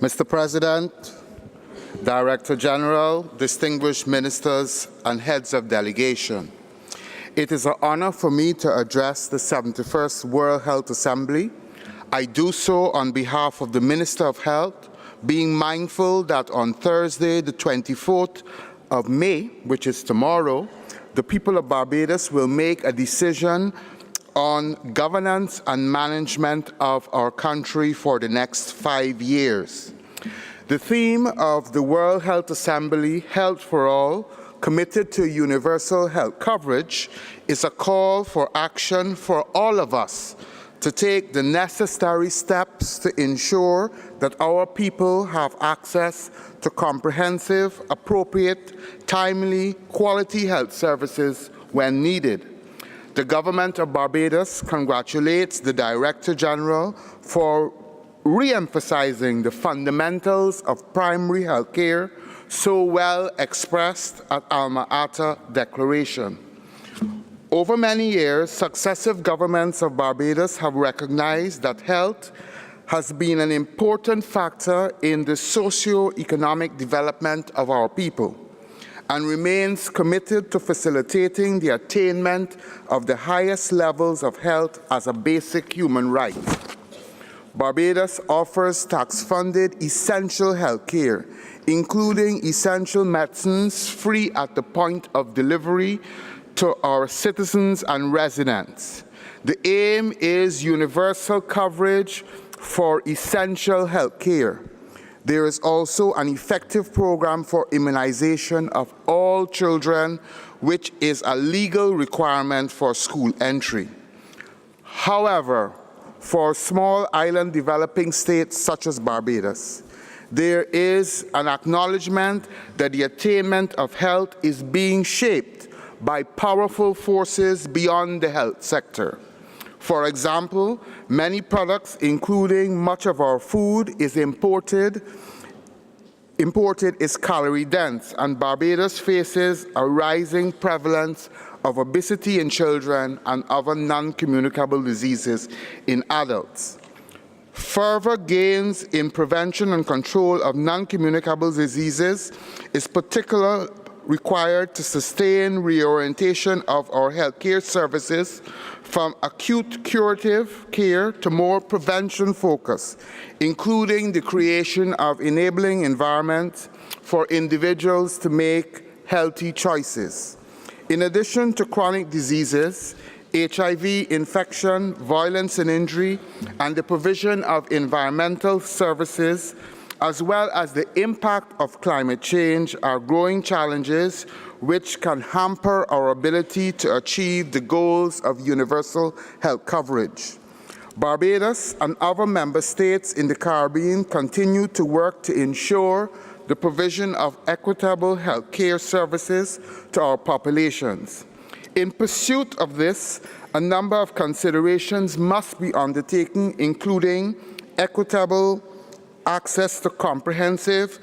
Mr. President, Director General, distinguished ministers, and heads of delegation, it is an honor for me to address the 71st World Health Assembly. I do so on behalf of the Minister of Health, being mindful that on Thursday, the 24th of May, which is tomorrow, the people of Barbados will make a decision on governance and management of our country for the next 5 years. The theme of the World Health Assembly, Health for All, committed to universal health coverage, is a call for action for all of us to take the necessary steps to ensure that our people have access to comprehensive, appropriate, timely, quality health services when needed. The Government of Barbados congratulates the Director General for re-emphasizing the fundamentals of primary health care so well expressed at Alma Ata Declaration. Over many years, successive governments of Barbados have recognized that health has been an important factor in the socio-economic development of our people, and remains committed to facilitating the attainment of the highest levels of health as a basic human right. Barbados offers tax-funded essential health care, including essential medicines free at the point of delivery to our citizens and residents. The aim is universal coverage for essential health care. There is also an effective program for immunization of all children, which is a legal requirement for school entry. However, for small island developing states such as Barbados, there is an acknowledgement that the attainment of health is being shaped by powerful forces beyond the health sector. For example, many products, including much of our food, is imported is calorie dense, and Barbados faces a rising prevalence of obesity in children and other non-communicable diseases in adults. Further gains in prevention and control of non-communicable diseases is particularly required to sustain reorientation of our healthcare services from acute curative care to more prevention focus, including the creation of enabling environments for individuals to make healthy choices. In addition to chronic diseases, HIV infection, violence and injury, and the provision of environmental services, as well as the impact of climate change, are growing challenges which can hamper our ability to achieve the goals of universal health coverage. Barbados and other member states in the Caribbean continue to work to ensure the provision of equitable health care services to our populations. In pursuit of this, a number of considerations must be undertaken, including equitable access to comprehensive,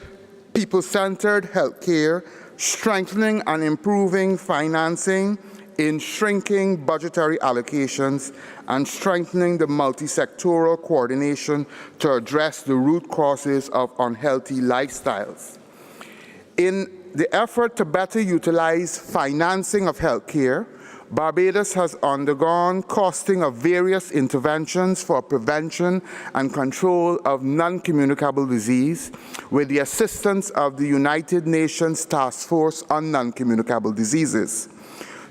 people-centered health care, strengthening and improving financing in shrinking budgetary allocations, and strengthening the multi-sectoral coordination to address the root causes of unhealthy lifestyles. In the effort to better utilize financing of health care, Barbados has undergone costing of various interventions for prevention and control of non-communicable disease with the assistance of the United Nations Task Force on Non-Communicable Diseases.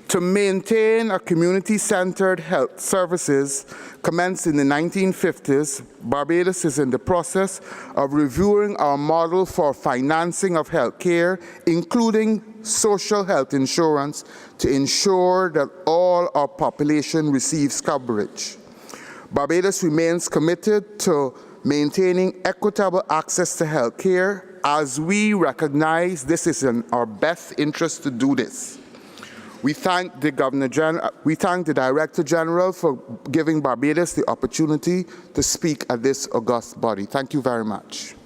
To maintain a community-centered health services commenced in the 1950s, Barbados is in the process of reviewing our model for financing of health care, including social health insurance, to ensure that all our population receives coverage. Barbados remains committed to maintaining equitable access to health care, as we recognize this is in our best interest to do this. We thank the Director General for giving Barbados the opportunity to speak at this august body. Thank you very much.